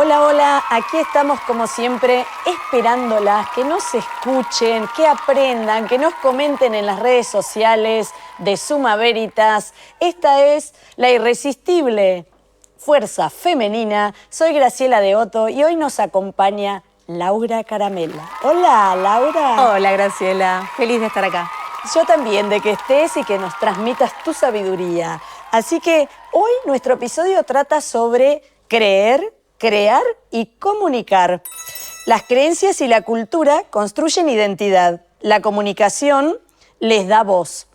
Hola, hola, aquí estamos como siempre esperándolas, que nos escuchen, que aprendan, que nos comenten en las redes sociales de Summa Veritas. Esta es la irresistible fuerza femenina. Soy Graciela Deoto y hoy nos acompaña Laura Caramella. Hola, Laura. Hola, Graciela. Feliz de estar acá. Yo también, de que estés y que nos transmitas tu sabiduría. Así que hoy nuestro episodio trata sobre creer, crear y comunicar. Las creencias y la cultura construyen identidad. La comunicación les da voz.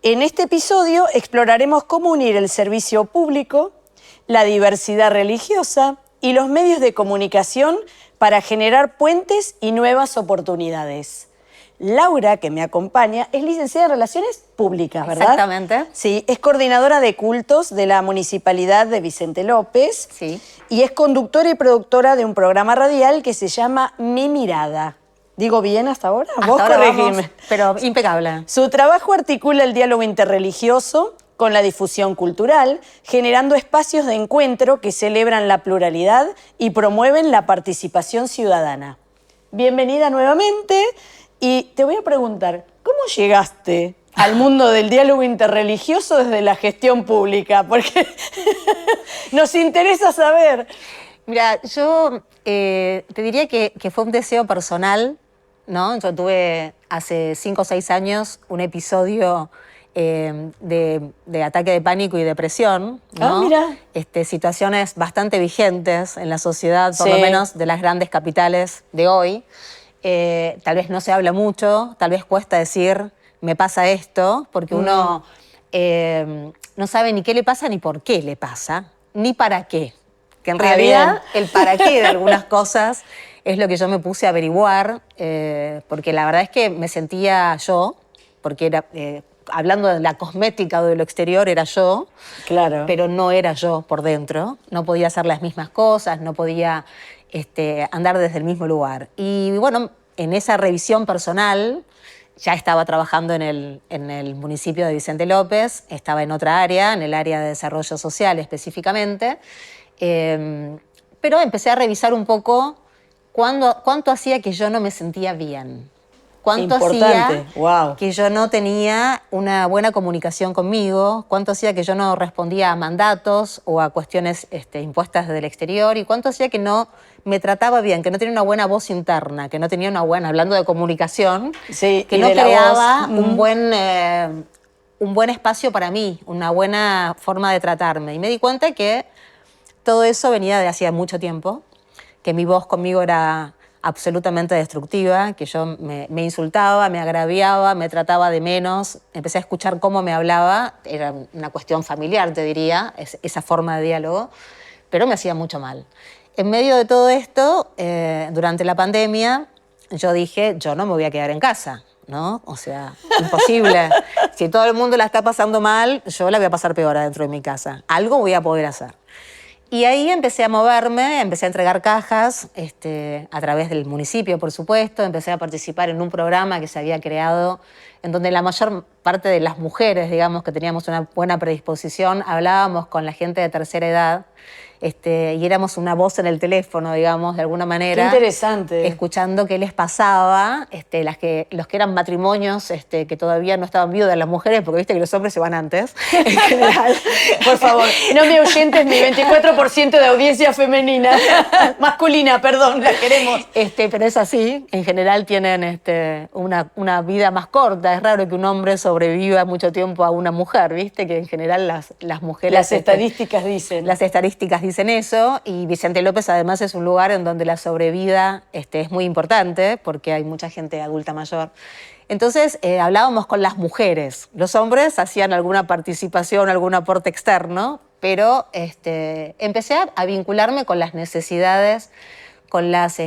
En este episodio exploraremos cómo unir el servicio público, la diversidad religiosa y los medios de comunicación para generar puentes y nuevas oportunidades. Laura, que me acompaña, es licenciada en Relaciones Públicas, ¿verdad? Exactamente. Sí, es coordinadora de cultos de la Municipalidad de Vicente López. Sí. Y es conductora y productora de un programa radial que se llama Mi Mirada. ¿Digo bien hasta ahora? Vos Hasta ahora corregime. vamos, pero impecable. Su trabajo articula el diálogo interreligioso con la difusión cultural, generando espacios de encuentro que celebran la pluralidad y promueven la participación ciudadana. Bienvenida nuevamente y te voy a preguntar, ¿cómo llegaste al mundo del diálogo interreligioso desde la gestión pública? Porque nos interesa saber. Mira, yo te diría que fue un deseo personal, ¿no? Yo tuve hace 5 o 6 años un episodio de ataque de pánico y depresión, ¿no? Ah, mira. Situaciones bastante vigentes en la sociedad, por Sí. lo menos de las grandes capitales de hoy. Tal vez no se habla mucho, tal vez cuesta decir, me pasa esto, porque uno no sabe ni qué le pasa, ni por qué le pasa, ni para qué. Que en realidad bien. el para qué de algunas cosas es lo que yo me puse a averiguar, porque la verdad es que me sentía yo, porque era, hablando de la cosmética o de lo exterior, era yo, Claro. pero no era yo por dentro, no podía hacer las mismas cosas, no podía andar desde el mismo lugar. Y bueno, en esa revisión personal, ya estaba trabajando en el municipio de Vicente López, estaba en otra área, en el área de desarrollo social específicamente, pero empecé a revisar un poco cuánto hacía que yo no me sentía bien. Cuánto Importante, hacía wow. que yo no tenía una buena comunicación conmigo, cuánto hacía que yo no respondía a mandatos o a cuestiones impuestas desde el exterior, y cuánto hacía que no me trataba bien, que no tenía una buena voz interna, que no tenía una buena, hablando de comunicación, Sí, que y no de la creaba voz. un buen espacio para mí, una buena forma de tratarme. Y me di cuenta que todo eso venía de hacía mucho tiempo, que mi voz conmigo era absolutamente destructiva, que yo me insultaba, me agraviaba, me trataba de menos, empecé a escuchar cómo me hablaba, era una cuestión familiar, te diría, esa forma de diálogo, pero me hacía mucho mal. En medio de todo esto, durante la pandemia, yo dije, yo no me voy a quedar en casa, ¿no? O sea, imposible. Si todo el mundo la está pasando mal, yo la voy a pasar peor adentro de mi casa. Algo voy a poder hacer. Y ahí empecé a moverme, empecé a entregar cajas a través del municipio, por supuesto. Empecé a participar en un programa que se había creado en donde la mayor parte de las mujeres, digamos, que teníamos una buena predisposición, hablábamos con la gente de tercera edad y éramos una voz en el teléfono, digamos, de alguna manera. Qué interesante. Escuchando qué les pasaba, los que eran matrimonios que todavía no estaban viudas, las mujeres, porque viste que los hombres se van antes, en general. Por favor, no me ahuyentes mi 24% de audiencia femenina. Masculina, perdón, la queremos. Pero es así, en general tienen una vida más corta. Es raro que un hombre sobreviva mucho tiempo a una mujer, viste, que en general las mujeres... Las estadísticas dicen. Las estadísticas dicen eso, y Vicente López además es un lugar en donde la sobrevida es muy importante porque hay mucha gente adulta mayor. Entonces hablábamos con las mujeres. Los hombres hacían alguna participación, algún aporte externo, pero empecé a vincularme con las necesidades, con las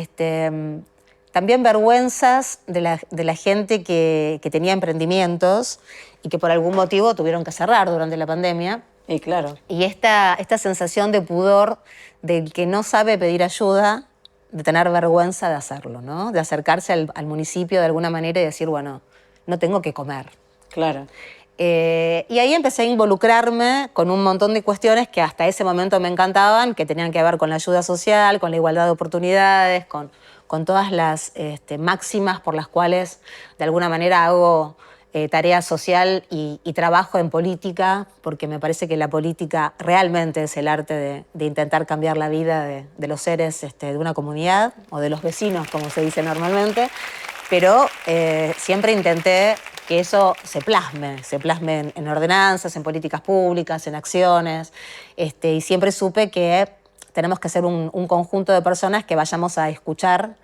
también vergüenzas de la gente que tenía emprendimientos y que por algún motivo tuvieron que cerrar durante la pandemia. Y claro. Y esta sensación de pudor del que no sabe pedir ayuda, de tener vergüenza de hacerlo, ¿no? De acercarse al municipio de alguna manera y decir, bueno, no tengo que comer. Claro. Y ahí empecé a involucrarme con un montón de cuestiones que hasta ese momento me encantaban, que tenían que ver con la ayuda social, con la igualdad de oportunidades, con todas las máximas por las cuales de alguna manera hago tarea social y trabajo en política, porque me parece que la política realmente es el arte de intentar cambiar la vida de los seres de una comunidad o de los vecinos, como se dice normalmente, pero siempre intenté que eso se plasme en ordenanzas, en políticas públicas, en acciones, y siempre supe que tenemos que ser un conjunto de personas que vayamos a escuchar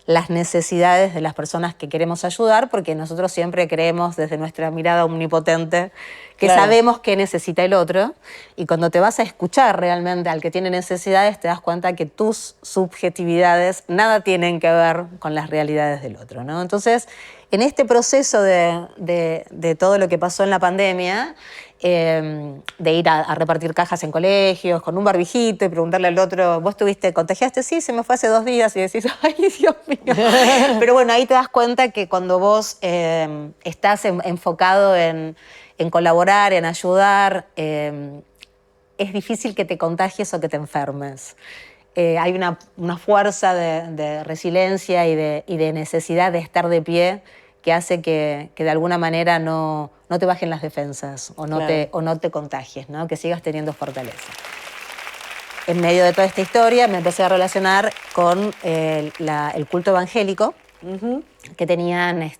las necesidades de las personas que queremos ayudar, porque nosotros siempre creemos desde nuestra mirada omnipotente que Claro. sabemos qué necesita el otro, y cuando te vas a escuchar realmente al que tiene necesidades, te das cuenta que tus subjetividades nada tienen que ver con las realidades del otro, ¿no? Entonces, en este proceso de todo lo que pasó en la pandemia, de ir a repartir cajas en colegios con un barbijito y preguntarle al otro, ¿vos contagiaste? Sí, se me fue hace 2 días, y decís, ay, Dios mío. Pero bueno, ahí te das cuenta que cuando vos estás enfocado en colaborar, en ayudar, es difícil que te contagies o que te enfermes. Hay una fuerza de resiliencia y de necesidad de estar de pie que hace que de alguna manera no te bajen las defensas o no, Claro. no te contagies, ¿no? Que sigas teniendo fortaleza. En medio de toda esta historia me empecé a relacionar con el culto evangélico, que tenían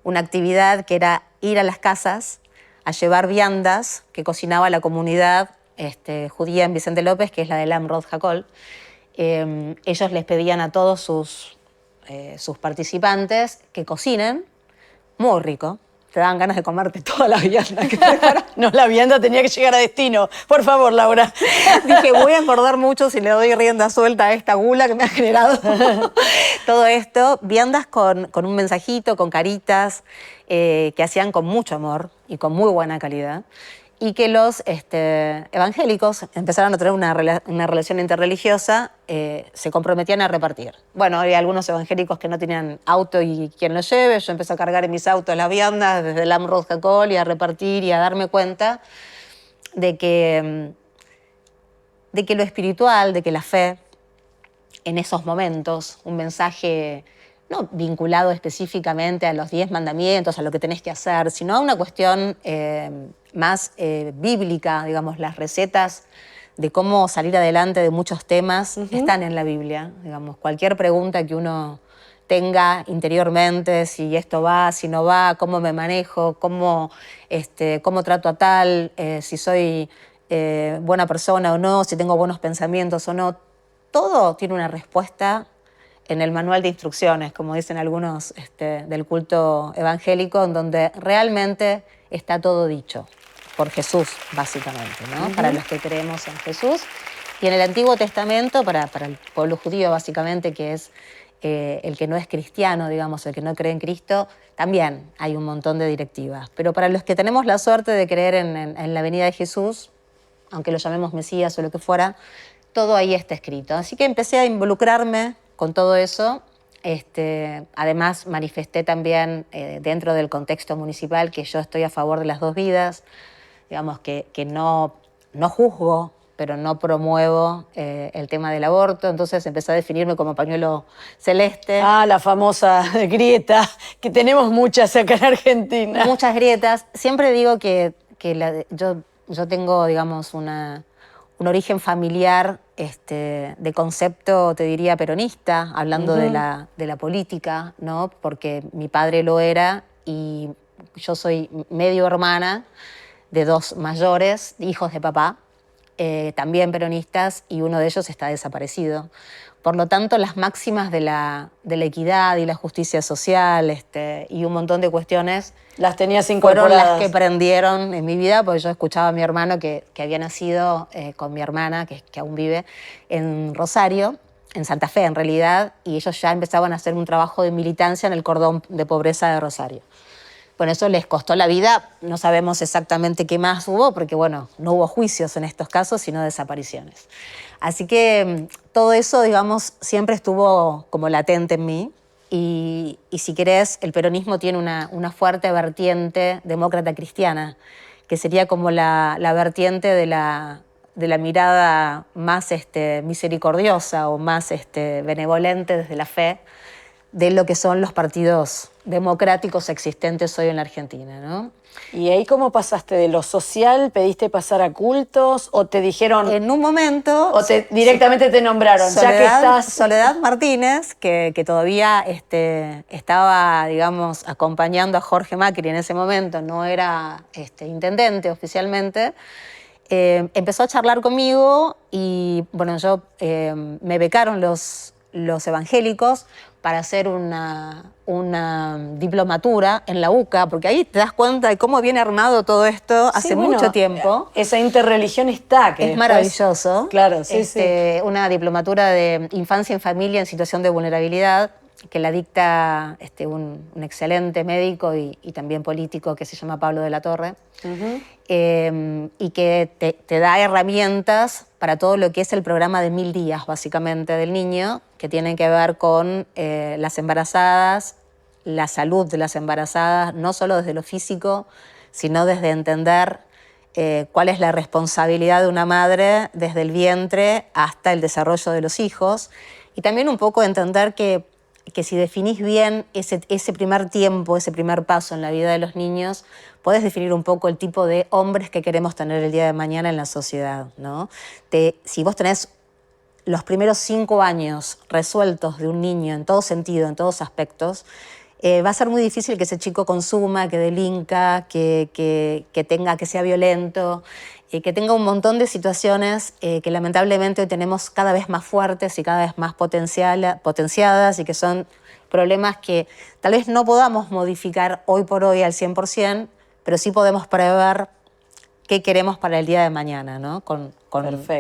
una actividad que era ir a las casas a llevar viandas que cocinaba la comunidad judía en Vicente López, que es la de Lam Rod Hakol. Ellos les pedían a todos sus participantes que cocinen muy rico. Te dan ganas de comerte toda la vianda que preparan. No, la vianda tenía que llegar a destino. Por favor, Laura. Dije, voy a engordar mucho si le doy rienda suelta a esta gula que me ha generado todo esto. Viandas con un mensajito, con caritas, que hacían con mucho amor y con muy buena calidad. Y que los evangélicos empezaron a tener una relación interreligiosa, se comprometían a repartir. Bueno, había algunos evangélicos que no tenían auto y quien lo lleve. Yo empecé a cargar en mis autos las viandas desde el Lam Rod Hakol y a repartir y a darme cuenta de que lo espiritual, de que la fe, en esos momentos, un mensaje no vinculado específicamente a los 10 mandamientos, a lo que tenés que hacer, sino a una cuestión más bíblica, digamos, las recetas de cómo salir adelante de muchos temas están en la Biblia. Digamos, cualquier pregunta que uno tenga interiormente, si esto va, si no va, cómo me manejo, cómo trato a tal, si soy buena persona o no, si tengo buenos pensamientos o no, todo tiene una respuesta en el manual de instrucciones, como dicen algunos del culto evangélico, en donde realmente está todo dicho por Jesús, básicamente, ¿no? Para los que creemos en Jesús. Y en el Antiguo Testamento, para el pueblo judío, básicamente, que es el que no es cristiano, digamos, el que no cree en Cristo, también hay un montón de directivas. Pero para los que tenemos la suerte de creer en la venida de Jesús, aunque lo llamemos Mesías o lo que fuera, todo ahí está escrito. Así que empecé a involucrarme con todo eso. Además, manifesté también dentro del contexto municipal que yo estoy a favor de las 2 vidas, digamos que no juzgo, pero no promuevo el tema del aborto. Entonces empecé a definirme como pañuelo celeste. Ah, la famosa grieta, que tenemos muchas acá en Argentina. Muchas grietas. Siempre digo que yo tengo, digamos, un origen familiar de concepto, te diría, peronista, hablando de la política, ¿no? Porque mi padre lo era y yo soy medio hermana de 2 mayores, hijos de papá, también peronistas, y uno de ellos está desaparecido. Por lo tanto, las máximas de la equidad y la justicia social y un montón de cuestiones las tenías fueron incorporadas. las que prendieron en mi vida, porque yo escuchaba a mi hermano que había nacido con mi hermana, que aún vive, en Rosario, en Santa Fe en realidad, y ellos ya empezaban a hacer un trabajo de militancia en el cordón de pobreza de Rosario. Bueno, eso les costó la vida, no sabemos exactamente qué más hubo, porque bueno, no hubo juicios en estos casos, sino desapariciones. Así que todo eso, digamos, siempre estuvo como latente en mí. y si querés, el peronismo tiene una fuerte vertiente demócrata cristiana, que sería como la vertiente de la mirada más misericordiosa o más benevolente desde la fe de lo que son los partidos democráticos existentes hoy en la Argentina, ¿no? ¿Y ahí cómo pasaste de lo social? ¿Pediste pasar a cultos? ¿O te dijeron...? En un momento... ¿O directamente te nombraron? Ya que estás... Soledad Martínez, que todavía estaba, digamos, acompañando a Jorge Macri en ese momento, no era intendente oficialmente, empezó a charlar conmigo y, bueno, me becaron los evangélicos para hacer una diplomatura en la UCA, porque ahí te das cuenta de cómo viene armado todo esto hace mucho tiempo. Esa interreligión está. Es maravilloso. Claro, sí. Una diplomatura de infancia en familia en situación de vulnerabilidad, que la dicta un excelente médico y también político que se llama Pablo de la Torre, y que te da herramientas para todo lo que es el programa de 1000 días, básicamente, del niño, que tienen que ver con las embarazadas, la salud de las embarazadas, no solo desde lo físico, sino desde entender cuál es la responsabilidad de una madre desde el vientre hasta el desarrollo de los hijos, y también un poco entender que si definís bien ese primer tiempo, ese primer paso en la vida de los niños, podés definir un poco el tipo de hombres que queremos tener el día de mañana en la sociedad, ¿no? Si vos tenés los primeros 5 años resueltos de un niño en todo sentido, en todos aspectos, va a ser muy difícil que ese chico consuma, que delinca, que sea violento, que tenga un montón de situaciones que lamentablemente hoy tenemos cada vez más fuertes y cada vez más potenciadas, y que son problemas que tal vez no podamos modificar hoy por hoy al 100%, pero sí podemos prever qué queremos para el día de mañana, ¿no?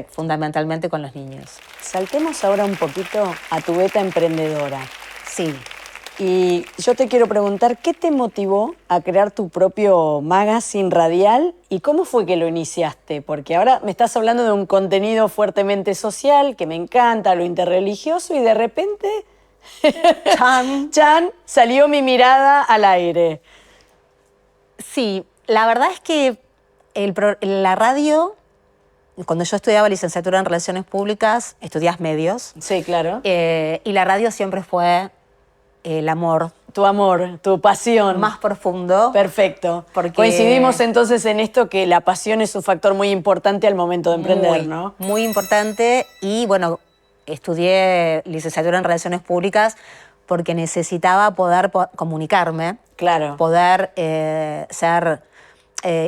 Fundamentalmente con los niños. Saltemos ahora un poquito a tu beta emprendedora. Sí. Y yo te quiero preguntar, ¿qué te motivó a crear tu propio magazine radial y cómo fue que lo iniciaste? Porque ahora me estás hablando de un contenido fuertemente social, que me encanta, lo interreligioso, y de repente, ¡chan!, salió Mi Mirada al aire. Sí, la verdad es que la radio, cuando yo estudiaba licenciatura en Relaciones Públicas, estudias medios. Sí, claro. Y la radio siempre fue el amor. Tu amor, tu pasión. Más profundo. Perfecto. Coincidimos entonces en esto, que la pasión es un factor muy importante al momento de emprender, ¿no? Muy importante. Y bueno, estudié licenciatura en Relaciones Públicas porque necesitaba poder comunicarme. Claro. Poder ser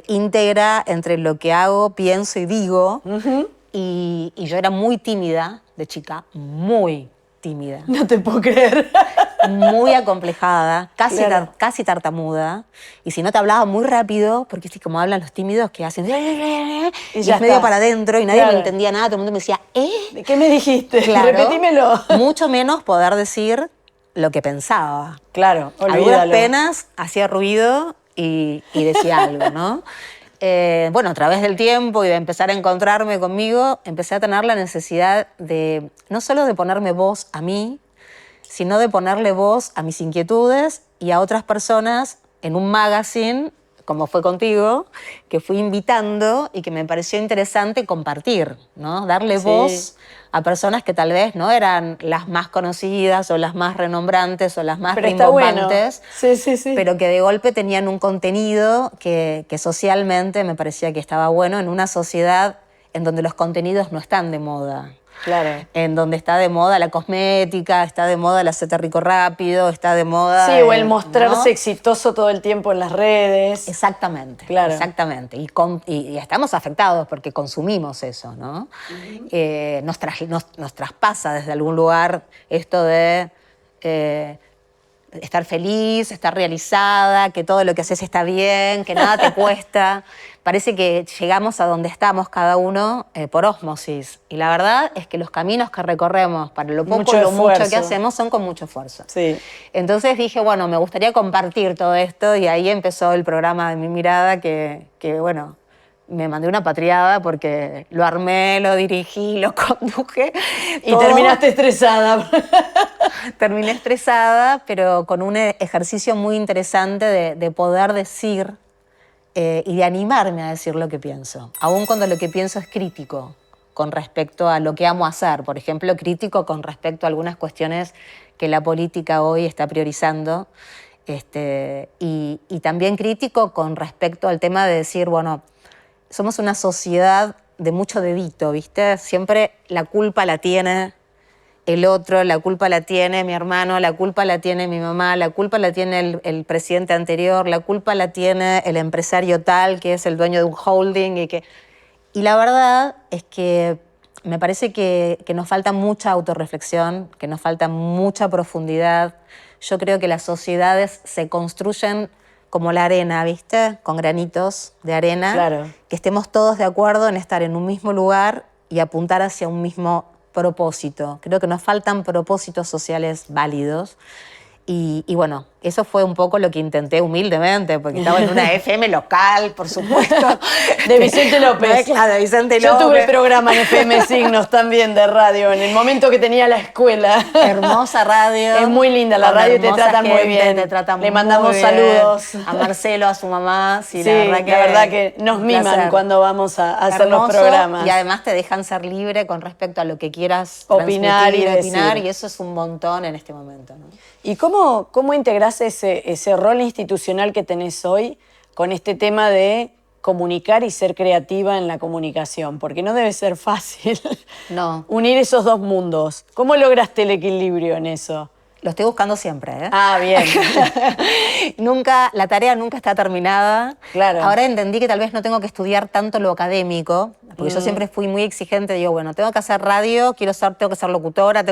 íntegra entre lo que hago, pienso y digo. Y yo era muy tímida de chica, muy tímida. No te puedo creer. Muy acomplejada, casi tartamuda. Y si no, te hablaba muy rápido, porque es como hablan los tímidos, que hacen... Y es medio para adentro, y nadie me entendía nada. Todo el mundo me decía, ¿de qué me dijiste? Claro, repetímelo. Mucho menos poder decir lo que pensaba. Claro, olvídalo. A duras penas hacía ruido y decía algo, ¿no? Bueno, a través del tiempo y de empezar a encontrarme conmigo, empecé a tener la necesidad de, no solo de ponerme voz a mí, sino de ponerle voz a mis inquietudes y a otras personas en un magazine, como fue contigo, que fui invitando y que me pareció interesante compartir, ¿no? Darle voz a personas que tal vez no eran las más conocidas o las más renombrantes o las más rimbombantes, bueno. Pero que de golpe tenían un contenido que socialmente me parecía que estaba bueno en una sociedad en donde los contenidos no están de moda. Claro. En donde está de moda la cosmética, está de moda el hacerte rico rápido, está de moda... Sí, o el mostrarse exitoso todo el tiempo en las redes. Exactamente, claro. Exactamente. Y estamos afectados porque consumimos eso, ¿no? Nos traspasa desde algún lugar esto de estar feliz, estar realizada, que todo lo que haces está bien, que nada te cuesta. Parece que llegamos a donde estamos cada uno por ósmosis. Y la verdad es que los caminos que recorremos para lo poco o lo mucho que hacemos son con mucho esfuerzo. Sí. Entonces dije, bueno, me gustaría compartir todo esto, y ahí empezó el programa de Mi Mirada, que bueno, me mandé una patriada porque lo armé, lo dirigí, lo conduje. Y terminaste estresada. Terminé estresada, pero con un ejercicio muy interesante de poder decir y de animarme a decir lo que pienso, aun cuando lo que pienso es crítico con respecto a lo que amo hacer. Por ejemplo, crítico con respecto a algunas cuestiones que la política hoy está priorizando. Y también crítico con respecto al tema de decir, bueno, somos una sociedad de mucho dedito, ¿viste? Siempre la culpa la tiene el otro, la culpa la tiene mi hermano, la culpa la tiene mi mamá, la culpa la tiene el presidente anterior, la culpa la tiene el empresario tal, que es el dueño de un holding. Y la verdad es que me parece que nos falta mucha autorreflexión, que nos falta mucha profundidad. Yo creo que las sociedades se construyen como la arena, ¿viste? Con granitos de arena. Claro. Que estemos todos de acuerdo en estar en un mismo lugar y apuntar hacia un mismo propósito. Creo que nos faltan propósitos sociales válidos. Y bueno, eso fue un poco lo que intenté humildemente, porque estaba en una FM local, por supuesto. De Vicente López. Claro, de Vicente Yo López. tuve programa en FM Signos también de radio, en el momento que tenía la escuela. Hermosa radio. Es muy linda la con radio y te hermosa tratan muy gente, bien. Te tratan Le muy mandamos bien. saludos. A Marcelo, a su mamá. Sí, Sí, la verdad que nos un miman placer. cuando vamos a hacer los Hermoso, programas. y además te dejan ser libre con respecto a lo que quieras Opinar y transmitir, opinar, decir. y eso es un montón en este momento, ¿no? ¿Y cómo integrás ese rol institucional que tenés hoy con este tema de comunicar y ser creativa en la comunicación? Porque no debe ser fácil No. unir esos dos mundos. ¿Cómo lograste el equilibrio en eso? Lo estoy buscando siempre, ¿eh? Ah, bien. La tarea nunca está terminada. Claro. Ahora entendí que tal vez no tengo que estudiar tanto lo académico, porque yo siempre fui muy exigente. Digo, bueno, tengo que hacer radio, tengo que ser locutora.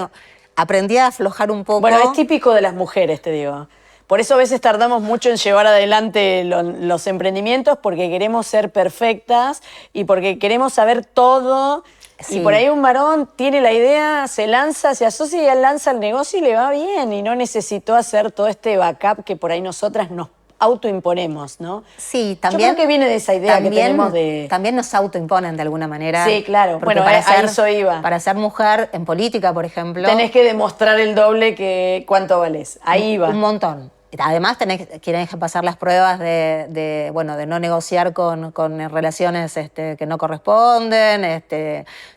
Aprendí a aflojar un poco. Bueno, es típico de las mujeres, te digo. Por eso a veces tardamos mucho en llevar adelante los emprendimientos, porque queremos ser perfectas y porque queremos saber todo. Sí. Y por ahí un varón tiene la idea, se lanza, se asocia y él lanza el negocio y le va bien. Y no necesitó hacer todo este backup que por ahí nosotras nos autoimponemos, ¿no? Sí, también. Yo creo que viene de esa idea que tenemos de... También nos autoimponen de alguna manera. Sí, claro. Porque Bueno, para a eso iba. Para ser mujer en política, por ejemplo. Tenés que demostrar el doble que cuánto valés. Ahí iba. Un montón. Además, tienes que pasar las pruebas de no negociar con relaciones que no corresponden.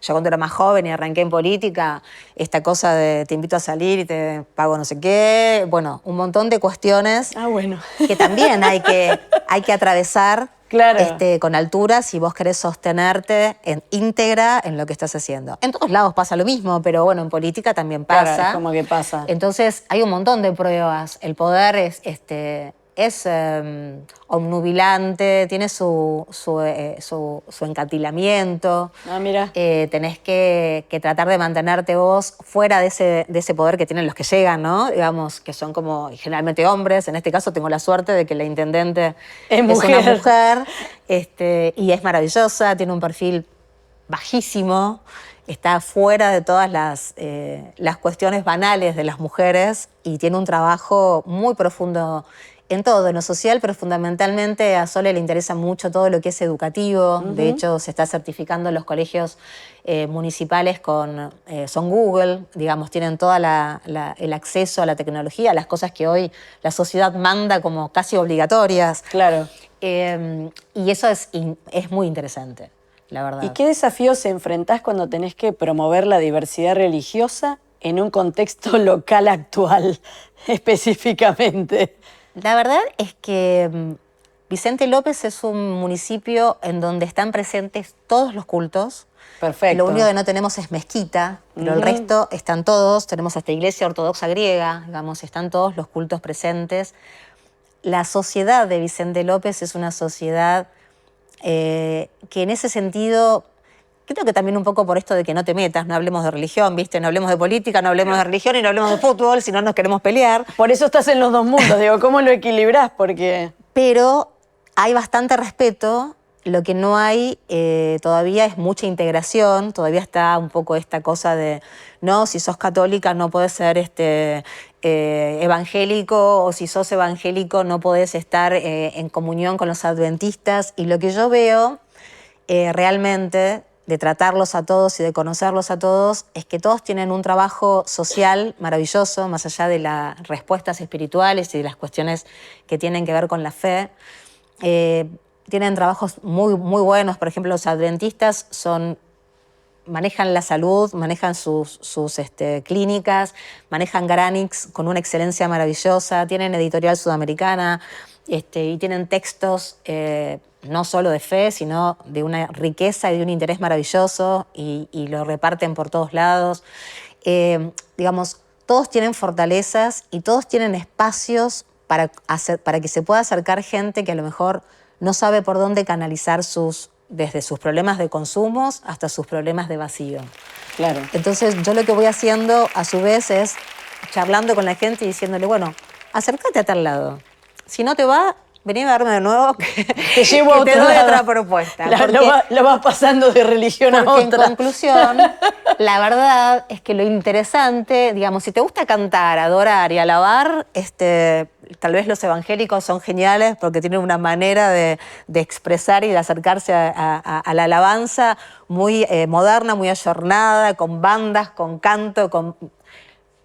Yo cuando era más joven y arranqué en política, esta cosa de te invito a salir y te pago no sé qué. Bueno, un montón de cuestiones Bueno. que también hay que atravesar. Claro. Con altura, si vos querés sostenerte íntegra en lo que estás haciendo. En todos lados pasa lo mismo, pero bueno, en política también pasa. Claro, es como que pasa. Entonces hay un montón de pruebas. El poder es obnubilante, tiene su encatilamiento. Ah, mira. Tenés que tratar de mantenerte vos fuera de ese poder que tienen los que llegan, ¿no? Digamos, que son como generalmente hombres. En este caso tengo la suerte de que la intendente es una mujer y es maravillosa, tiene un perfil bajísimo, está fuera de todas las cuestiones banales de las mujeres y tiene un trabajo muy profundo en todo, en lo social, pero fundamentalmente a Sole le interesa mucho todo lo que es educativo. De hecho, se está certificando en los colegios municipales son Google, digamos, tienen todo el acceso a la tecnología, a las cosas que hoy la sociedad manda como casi obligatorias. Claro. Y eso es muy interesante, la verdad. ¿Y qué desafíos enfrentás cuando tenés que promover la diversidad religiosa en un contexto local actual, específicamente? La verdad es que Vicente López es un municipio en donde están presentes todos los cultos. Perfecto. Lo único que no tenemos es mezquita, pero el resto están todos. Tenemos esta iglesia ortodoxa griega, digamos, están todos los cultos presentes. La sociedad de Vicente López es una sociedad que en ese sentido... Creo que también un poco por esto de que no te metas, no hablemos de religión, ¿viste? No hablemos de política, no hablemos de religión y no hablemos de fútbol, si no nos queremos pelear. Por eso estás en los dos mundos, digo, ¿cómo lo equilibrás? Porque... Pero hay bastante respeto, lo que no hay todavía es mucha integración, todavía está un poco esta cosa de, no, si sos católica no podés ser evangélico, o si sos evangélico no podés estar en comunión con los adventistas. Y lo que yo veo realmente de tratarlos a todos y de conocerlos a todos, es que todos tienen un trabajo social maravilloso, más allá de las respuestas espirituales y de las cuestiones que tienen que ver con la fe. Tienen trabajos muy, muy buenos. Por ejemplo, los adventistas manejan la salud, manejan sus clínicas, manejan Granix con una excelencia maravillosa, tienen editorial sudamericana y tienen textos no solo de fe, sino de una riqueza y de un interés maravilloso y lo reparten por todos lados. Digamos, todos tienen fortalezas y todos tienen espacios para que se pueda acercar gente que a lo mejor no sabe por dónde canalizar desde sus problemas de consumos hasta sus problemas de vacío. Claro. Entonces yo lo que voy haciendo a su vez es charlando con la gente y diciéndole, bueno, acércate a tal lado. Si no te va, vení a verme de nuevo que te llevo a te doy lado. Otra propuesta. Lo vas pasando de religión a otra. En conclusión, la verdad es que lo interesante, digamos, si te gusta cantar, adorar y alabar, tal vez los evangélicos son geniales porque tienen una manera de expresar y de acercarse a la alabanza muy moderna, muy ayornada, con bandas, con canto, con...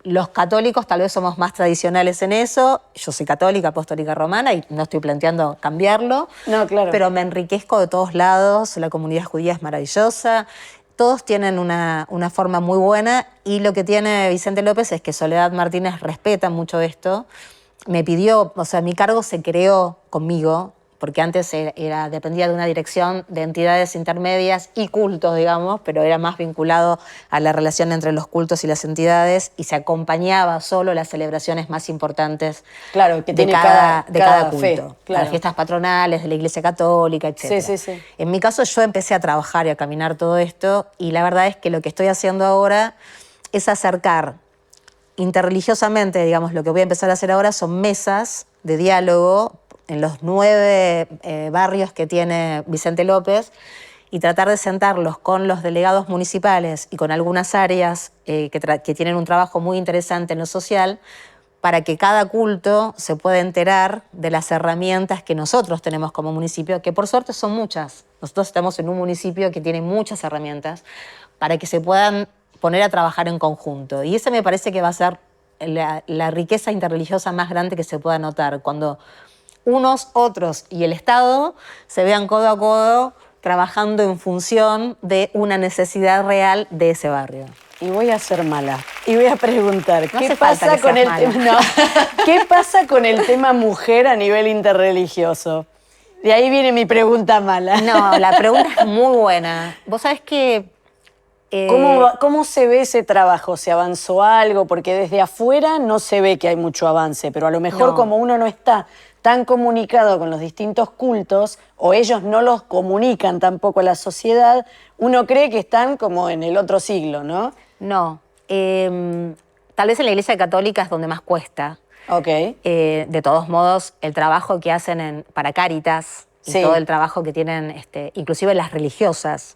Los católicos tal vez somos más tradicionales en eso. Yo soy católica, apostólica romana y no estoy planteando cambiarlo. No, claro. Pero me enriquezco de todos lados. La comunidad judía es maravillosa. Todos tienen una forma muy buena y lo que tiene Vicente López es que Soledad Martínez respeta mucho esto. Me pidió, o sea, mi cargo se creó conmigo, porque antes dependía de una dirección de entidades intermedias y cultos, digamos, pero era más vinculado a la relación entre los cultos y las entidades y se acompañaba solo las celebraciones más importantes claro, que de tiene cada culto. fe, claro. Las fiestas patronales de la Iglesia Católica, etc. Sí. En mi caso yo empecé a trabajar y a caminar todo esto y la verdad es que lo que estoy haciendo ahora es acercar interreligiosamente, digamos, lo que voy a empezar a hacer ahora son mesas de diálogo en los 9 barrios que tiene Vicente López y tratar de sentarlos con los delegados municipales y con algunas áreas que tienen un trabajo muy interesante en lo social para que cada culto se pueda enterar de las herramientas que nosotros tenemos como municipio, que por suerte son muchas. Nosotros estamos en un municipio que tiene muchas herramientas para que se puedan poner a trabajar en conjunto. Y esa me parece que va a ser la riqueza interreligiosa más grande que se pueda notar, cuando unos, otros y el Estado se vean codo a codo trabajando en función de una necesidad real de ese barrio. Y voy a ser mala. Y voy a preguntar, no ¿qué pasa con el tema? ¿Qué pasa con el tema mujer a nivel interreligioso? De ahí viene mi pregunta mala. No, la pregunta es muy buena. Vos sabés que... ¿Cómo se ve ese trabajo? ¿Se avanzó algo? Porque desde afuera no se ve que hay mucho avance, pero a lo mejor como uno no está tan comunicado con los distintos cultos, o ellos no los comunican tampoco a la sociedad, uno cree que están como en el otro siglo, ¿no? No. Tal vez en la Iglesia Católica es donde más cuesta. Ok. De todos modos, el trabajo que hacen para Cáritas y todo el trabajo que tienen, inclusive las religiosas,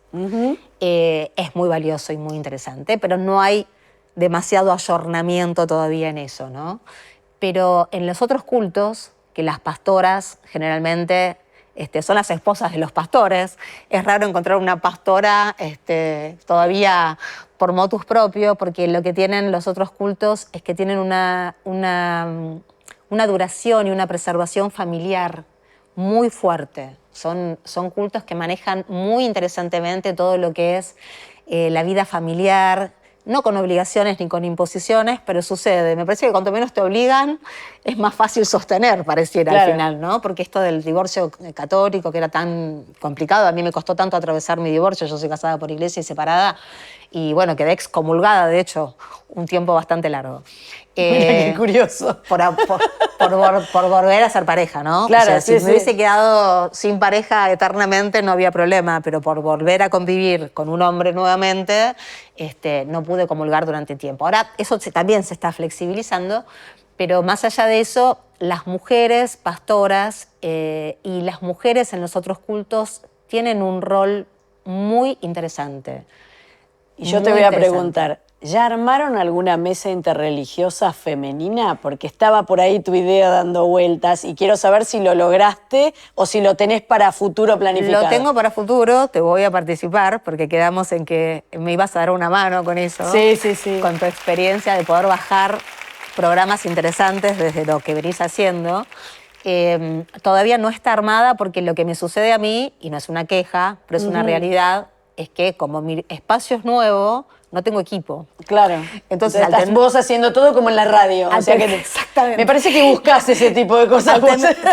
es muy valioso y muy interesante, pero no hay demasiado ayornamiento todavía en eso, ¿no? Pero en los otros cultos, que las pastoras generalmente son las esposas de los pastores, es raro encontrar una pastora todavía por motus propio, porque lo que tienen los otros cultos es que tienen una duración y una preservación familiar muy fuerte. Son cultos que manejan muy interesantemente todo lo que es la vida familiar, no con obligaciones ni con imposiciones, pero sucede. Me parece que cuanto menos te obligan, es más fácil sostener, pareciera, al final, ¿no? Porque esto del divorcio católico, que era tan complicado, a mí me costó tanto atravesar mi divorcio. Yo soy casada por iglesia y separada, y bueno, quedé excomulgada, de hecho, un tiempo bastante largo. Mira, qué curioso. Por volver a ser pareja, ¿no? Claro, o sea, si me hubiese quedado sin pareja eternamente no había problema, pero por volver a convivir con un hombre nuevamente, no pude comulgar durante tiempo. Ahora, eso también se está flexibilizando, pero más allá de eso, las mujeres pastoras y las mujeres en los otros cultos tienen un rol muy interesante. Y yo te voy a preguntar, ¿Ya armaron alguna mesa interreligiosa femenina? Porque estaba por ahí tu idea dando vueltas y quiero saber si lo lograste o si lo tenés para futuro planificado. Lo tengo para futuro, te voy a participar porque quedamos en que me ibas a dar una mano con eso. Sí, sí, sí. Con tu experiencia de poder bajar programas interesantes desde lo que venís haciendo. Todavía no está armada porque lo que me sucede a mí, y no es una queja, pero es una realidad, es que como mi espacio es nuevo, no tengo equipo. Claro. Entonces, estás vos haciendo todo como en la radio. O sea que exactamente. Me parece que buscás ese tipo de cosas.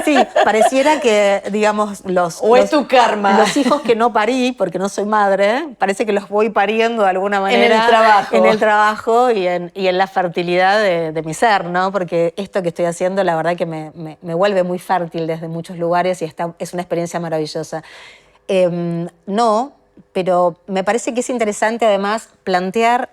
Sí, pareciera que, digamos, o es tu karma. Los hijos que no parí, porque no soy madre, parece que los voy pariendo de alguna manera. En el trabajo. En el trabajo y en la fertilidad de mi ser, ¿no? Porque esto que estoy haciendo, la verdad que me vuelve muy fértil desde muchos lugares y es una experiencia maravillosa. No, pero me parece que es interesante además plantear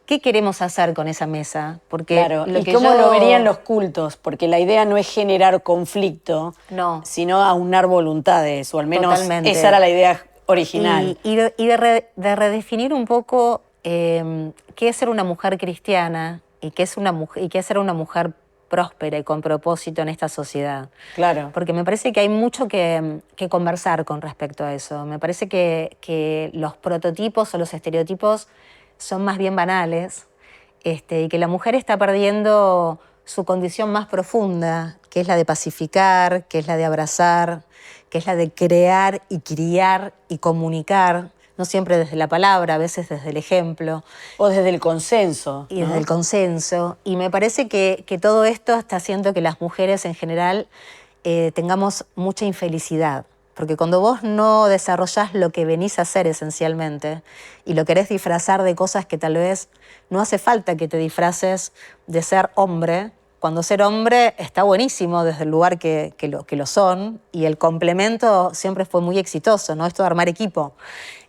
qué queremos hacer con esa mesa. Porque claro, y cómo lo verían los cultos, porque la idea no es generar conflicto, sino aunar voluntades, o al menos totalmente. Esa era la idea original. Y de redefinir un poco qué es ser una mujer cristiana y qué es ser una mujer próspera y con propósito en esta sociedad. Claro. Porque me parece que hay mucho que conversar con respecto a eso. Me parece que los prototipos o los estereotipos son más bien banales, y que la mujer está perdiendo su condición más profunda, que es la de pacificar, que es la de abrazar, que es la de crear y criar y comunicar, no siempre desde la palabra, a veces desde el ejemplo. O desde el consenso. Y desde el consenso. Y me parece que todo esto está haciendo que las mujeres en general tengamos mucha infelicidad. Porque cuando vos no desarrollás lo que venís a hacer esencialmente y lo querés disfrazar de cosas que tal vez no hace falta que te disfraces de ser hombre, cuando ser hombre está buenísimo desde el lugar que lo son, y el complemento siempre fue muy exitoso, ¿no? Esto de armar equipo.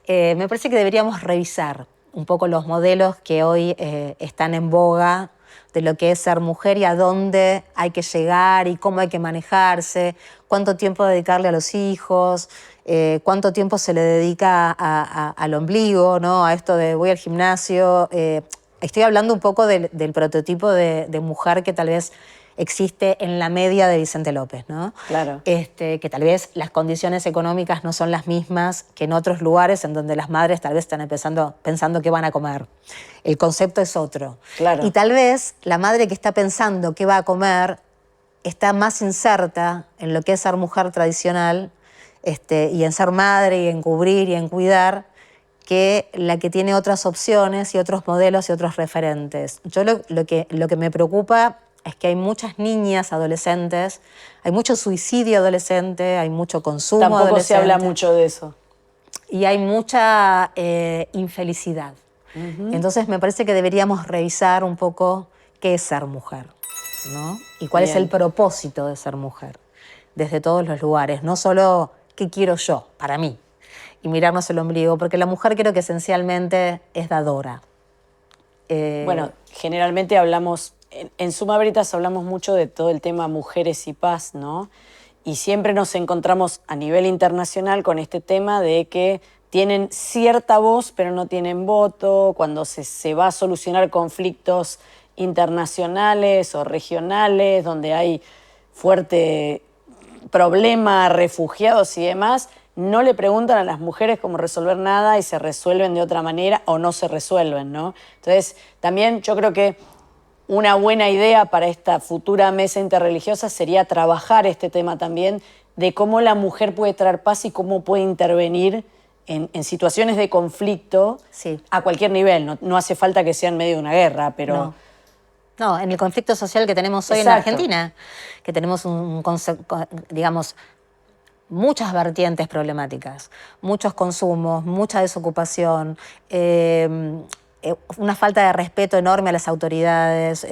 Me parece que deberíamos revisar un poco los modelos que hoy están en boga de lo que es ser mujer y a dónde hay que llegar y cómo hay que manejarse, cuánto tiempo dedicarle a los hijos, cuánto tiempo se le dedica al ombligo, ¿no? A esto de voy al gimnasio. Estoy hablando un poco del prototipo de mujer que tal vez existe en la media de Vicente López, ¿no? Claro. Que tal vez las condiciones económicas no son las mismas que en otros lugares en donde las madres tal vez están pensando qué van a comer. El concepto es otro. Claro. Y tal vez la madre que está pensando qué va a comer está más inserta en lo que es ser mujer tradicional, y en ser madre y en cubrir y en cuidar, que la que tiene otras opciones y otros modelos y otros referentes. Yo lo que me preocupa es que hay muchas niñas, adolescentes, hay mucho suicidio adolescente, hay mucho consumo adolescente. Tampoco se habla mucho de eso. Y hay mucha infelicidad. Entonces me parece que deberíamos revisar un poco qué es ser mujer, ¿no? Y cuál es el propósito de ser mujer, desde todos los lugares, no solo qué quiero yo, para mí, y mirarnos el ombligo, porque la mujer creo que esencialmente es dadora. Bueno, generalmente hablamos, en Suma Veritas hablamos mucho de todo el tema mujeres y paz, ¿no? Y siempre nos encontramos a nivel internacional con este tema de que tienen cierta voz pero no tienen voto, cuando se va a solucionar conflictos internacionales o regionales, donde hay fuerte problema, refugiados y demás, no le preguntan a las mujeres cómo resolver nada y se resuelven de otra manera o no se resuelven, ¿no? Entonces, también yo creo que una buena idea para esta futura mesa interreligiosa sería trabajar este tema también de cómo la mujer puede traer paz y cómo puede intervenir en situaciones de conflicto a cualquier nivel. No hace falta que sea en medio de una guerra, pero... No, en el conflicto social que tenemos hoy en Argentina, que tenemos digamos, muchas vertientes problemáticas, muchos consumos, mucha desocupación, una falta de respeto enorme a las autoridades,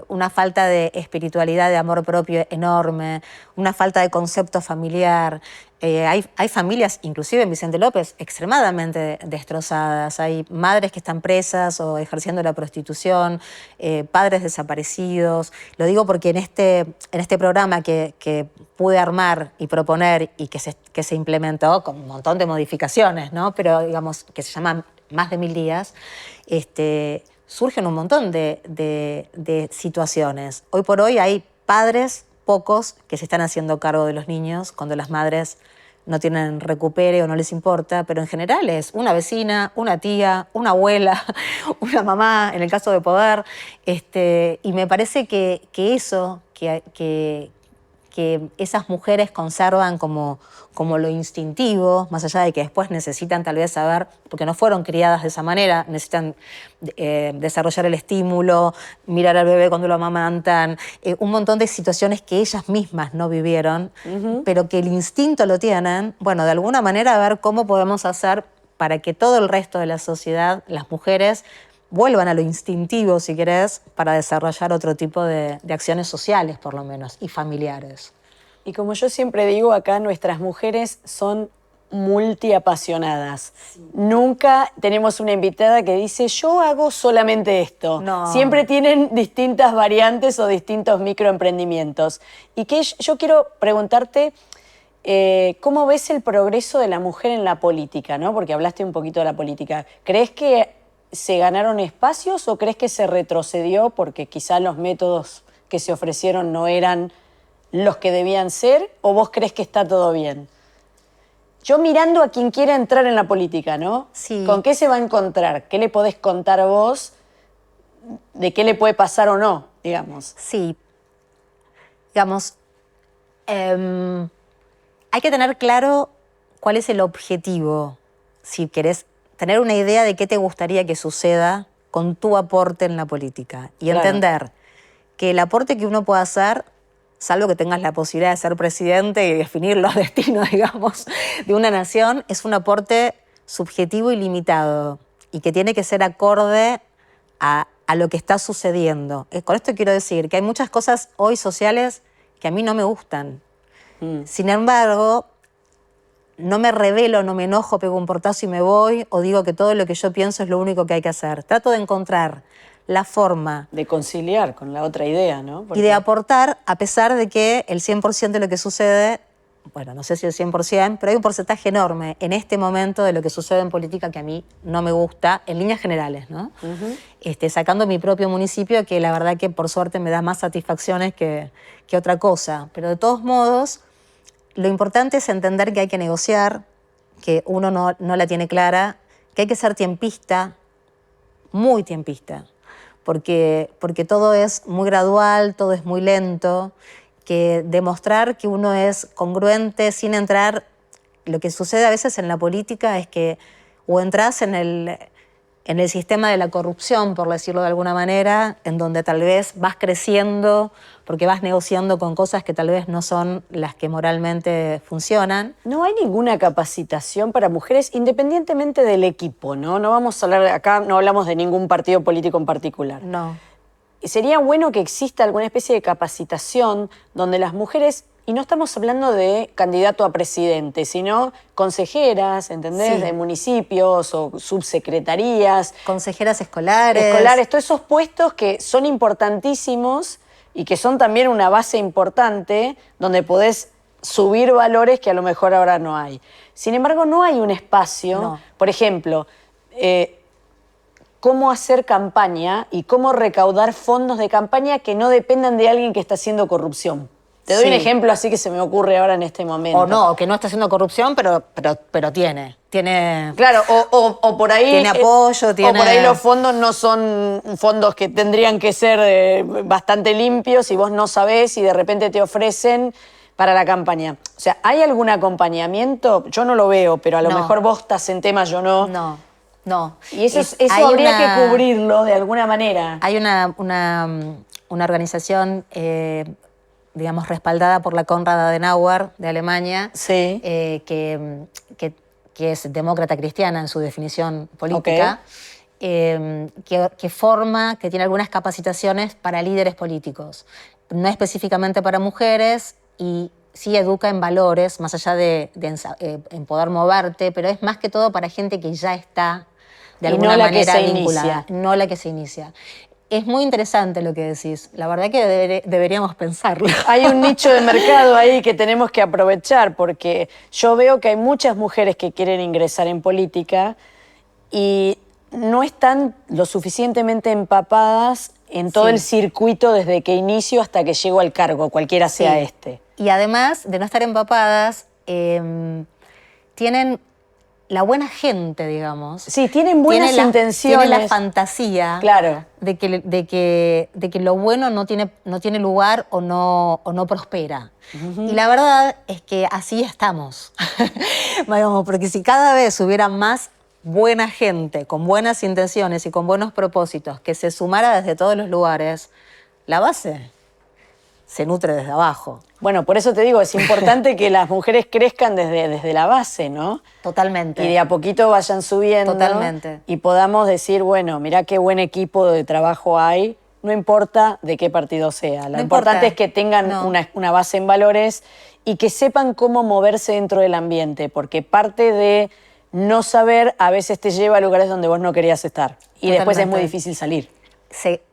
una falta de espiritualidad, de amor propio enorme, una falta de concepto familiar. Hay familias, inclusive en Vicente López, extremadamente destrozadas. Hay madres que están presas o ejerciendo la prostitución, padres desaparecidos. Lo digo porque en este programa que pude armar y proponer y que se implementó con un montón de modificaciones, ¿no? Pero digamos que se llama más de 1000 días, surgen un montón de situaciones. Hoy por hoy hay padres, pocos, que se están haciendo cargo de los niños cuando las madres no tienen recupere o no les importa, pero en general es una vecina, una tía, una abuela, una mamá, en el caso de poder. Y me parece que eso, que esas mujeres conservan como lo instintivo, más allá de que después necesitan tal vez saber, porque no fueron criadas de esa manera, necesitan desarrollar el estímulo, mirar al bebé cuando lo amamantan, un montón de situaciones que ellas mismas no vivieron, pero que el instinto lo tienen. Bueno, de alguna manera a ver cómo podemos hacer para que todo el resto de la sociedad, las mujeres, vuelvan a lo instintivo, si querés, para desarrollar otro tipo de acciones sociales, por lo menos, y familiares. Y como yo siempre digo, acá nuestras mujeres son multiapasionadas. Sí. Nunca tenemos una invitada que dice, yo hago solamente esto. No. Siempre tienen distintas variantes o distintos microemprendimientos. Y que yo quiero preguntarte, ¿cómo ves el progreso de la mujer en la política, ¿no? Porque hablaste un poquito de la política. ¿Crees que se ganaron espacios o crees que se retrocedió porque quizá los métodos que se ofrecieron no eran los que debían ser, o vos crees que está todo bien? Yo mirando a quien quiera entrar en la política, ¿no? Sí. ¿Con qué se va a encontrar? ¿Qué le podés contar vos de qué le puede pasar o no, digamos? Sí. Digamos, hay que tener claro cuál es el objetivo, si querés tener una idea de qué te gustaría que suceda con tu aporte en la política. Y claro, entender que el aporte que uno puede hacer, salvo que tengas la posibilidad de ser presidente y definir los destinos, digamos, de una nación, es un aporte subjetivo y limitado y que tiene que ser acorde a lo que está sucediendo. Con esto quiero decir que hay muchas cosas hoy sociales que a mí no me gustan. Sin embargo, no me rebelo, no me enojo, pego un portazo y me voy, o digo que todo lo que yo pienso es lo único que hay que hacer. Trato de encontrar la forma de conciliar con la otra idea, ¿no? Y de aportar, a pesar de que el 100% de lo que sucede, bueno, no sé si el 100%, pero hay un porcentaje enorme en este momento de lo que sucede en política que a mí no me gusta, en líneas generales, ¿no? Sacando mi propio municipio, que la verdad que por suerte me da más satisfacciones que otra cosa. Pero de todos modos, lo importante es entender que hay que negociar, que uno no la tiene clara, que hay que ser tiempista, muy tiempista, porque todo es muy gradual, todo es muy lento, que demostrar que uno es congruente sin entrar. Lo que sucede a veces en la política es que o entras en el sistema de la corrupción, por decirlo de alguna manera, en donde tal vez vas creciendo porque vas negociando con cosas que tal vez no son las que moralmente funcionan. No hay ninguna capacitación para mujeres independientemente del equipo, ¿no? No vamos a hablar, acá no hablamos de ningún partido político en particular. No. Sería bueno que exista alguna especie de capacitación donde las mujeres, y no estamos hablando de candidato a presidente, sino consejeras, ¿entendés? Sí. De municipios o subsecretarías. Consejeras escolares. Escolares, todos esos puestos que son importantísimos y que son también una base importante donde podés subir valores que a lo mejor ahora no hay. Sin embargo, no hay un espacio, no. Por ejemplo, cómo hacer campaña y cómo recaudar fondos de campaña que no dependan de alguien que está haciendo corrupción. Te doy un ejemplo así que se me ocurre ahora en este momento. O no, que no está haciendo corrupción, pero tiene. Claro, o por ahí... Tiene apoyo, tiene... O por ahí los fondos no son fondos que tendrían que ser bastante limpios y vos no sabés y de repente te ofrecen para la campaña. O sea, ¿hay algún acompañamiento? Yo no lo veo, pero a lo mejor vos estás en temas, yo no. No. Y eso habría que cubrirlo de alguna manera. Hay una organización, digamos, respaldada por la Konrad Adenauer de Alemania, sí. Que es demócrata cristiana en su definición política, que forma, que tiene algunas capacitaciones para líderes políticos, no específicamente para mujeres, y sí educa en valores, más allá en poder moverte, pero es más que todo para gente que ya está de alguna manera vinculada, no la que se inicia. Es muy interesante lo que decís. La verdad que deberíamos pensarlo. Hay un nicho de mercado ahí que tenemos que aprovechar, porque yo veo que hay muchas mujeres que quieren ingresar en política y no están lo suficientemente empapadas en todo Sí. el circuito desde que inicio hasta que llego al cargo, cualquiera sea Sí. este. Y además de no estar empapadas, tienen la buena gente, digamos. Sí, tienen buenas intenciones. Tienen la fantasía Claro. de que lo bueno no tiene lugar o no prospera. Y la verdad es que así estamos. Digamos, porque si cada vez hubiera más buena gente, con buenas intenciones y con buenos propósitos, que se sumara desde todos los lugares, la base se nutre desde abajo. Bueno, por eso te digo, es importante que las mujeres crezcan desde la base, ¿no? Totalmente. Y de a poquito vayan subiendo. Totalmente. Y podamos decir, bueno, mirá qué buen equipo de trabajo hay, no importa de qué partido sea. Lo No importante importa. es que tengan No. una base en valores y que sepan cómo moverse dentro del ambiente, porque parte de no saber a veces te lleva a lugares donde vos no querías estar. Y después es muy Totalmente. difícil salir.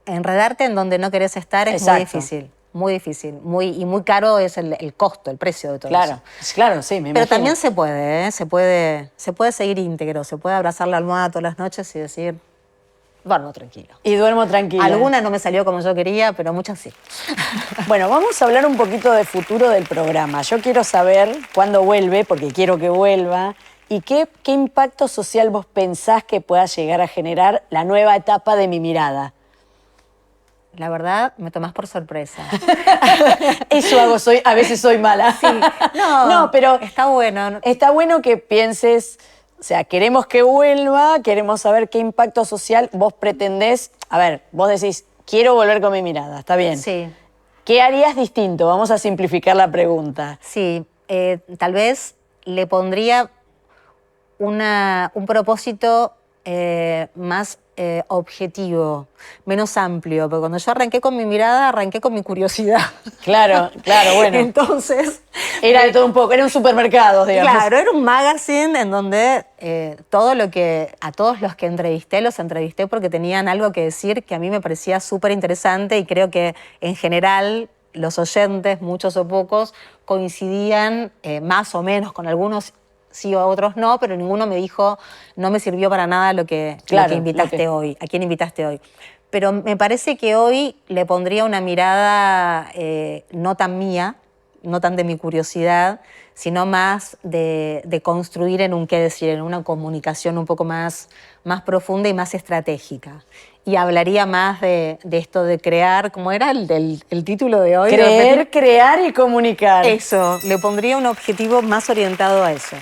Enredarte en donde no querés estar es Exacto. muy difícil. Muy difícil. Y muy caro es el costo, el precio de todo Claro, eso. claro, sí, me Pero imagino. también se puede, ¿eh? Se puede seguir íntegro, se puede abrazar la almohada todas las noches y decir, duermo tranquilo. Y duermo tranquila. Alguna no me salió como yo quería, pero muchas sí. Bueno, vamos a hablar un poquito de futuro del programa. Yo quiero saber cuándo vuelve, porque quiero que vuelva, y qué impacto social vos pensás que pueda llegar a generar la nueva etapa de Mi Mirada. La verdad, me tomás por sorpresa. Eso hago, a veces soy mala. Sí. No, pero está bueno. está bueno que pienses, o sea, queremos que vuelva, queremos saber qué impacto social vos pretendés. A ver, vos decís, quiero volver con Mi Mirada, está bien. Sí. ¿Qué harías distinto? Vamos a simplificar la pregunta. Sí, tal vez le pondría un propósito más objetivo, menos amplio, porque cuando yo arranqué con Mi Mirada, arranqué con mi curiosidad. Claro, bueno. Entonces, Era de todo un poco, era un supermercado, digamos. claro, era un magazine en donde a todos los que entrevisté, los entrevisté porque tenían algo que decir que a mí me parecía súper interesante y creo que en general los oyentes, muchos o pocos, coincidían más o menos con algunos sí o otros no, pero ninguno me dijo, no me sirvió para nada lo que invitaste hoy, a quién invitaste hoy. Pero me parece que hoy le pondría una mirada no tan mía, no tan de mi curiosidad, sino más de construir en un qué decir, en una comunicación un poco más profunda y más estratégica. Y hablaría más de esto de crear, ¿cómo era el título de hoy? Creer, crear y comunicar. Eso, le pondría un objetivo más orientado a eso.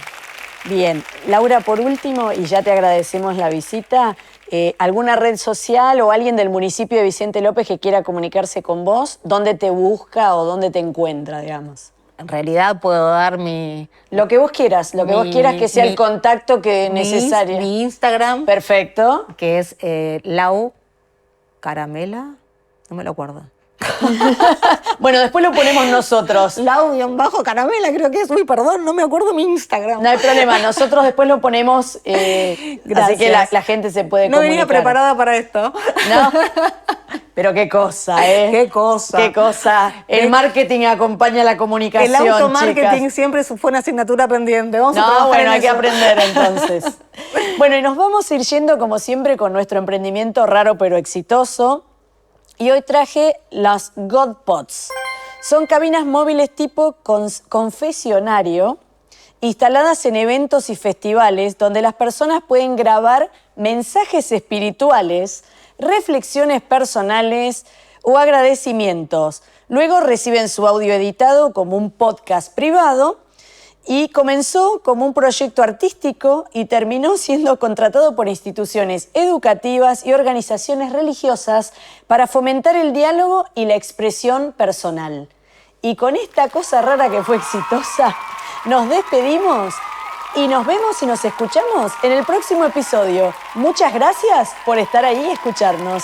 Bien, Laura, por último, y ya te agradecemos la visita, ¿alguna red social o alguien del municipio de Vicente López que quiera comunicarse con vos? ¿Dónde te busca o dónde te encuentra, digamos? En realidad puedo dar mi... Lo que vos quieras, que sea el contacto que necesario. Mi Instagram, Perfecto. que es Lau Caramela, no me lo acuerdo. Bueno, después lo ponemos nosotros. Lau-Caramela creo que es. Uy, perdón, no me acuerdo mi Instagram. No hay problema, nosotros después lo ponemos, así que la gente se puede No comunicar. venía preparada para esto. ¿No? Pero qué cosa, ¿eh? Qué cosa. Qué cosa. El marketing acompaña la comunicación, El automarketing chicas. siempre fue una asignatura pendiente. Vamos a No, trabajar bueno, en hay que eso. aprender entonces. Bueno, y nos vamos a ir yendo como siempre con nuestro emprendimiento raro pero exitoso. Y hoy traje las GodPods. Son cabinas móviles tipo confesionario, instaladas en eventos y festivales donde las personas pueden grabar mensajes espirituales, reflexiones personales o agradecimientos. Luego reciben su audio editado como un podcast privado y comenzó como un proyecto artístico y terminó siendo contratado por instituciones educativas y organizaciones religiosas para fomentar el diálogo y la expresión personal. Y con esta cosa rara que fue exitosa, nos despedimos y nos vemos y nos escuchamos en el próximo episodio. Muchas gracias por estar ahí y escucharnos.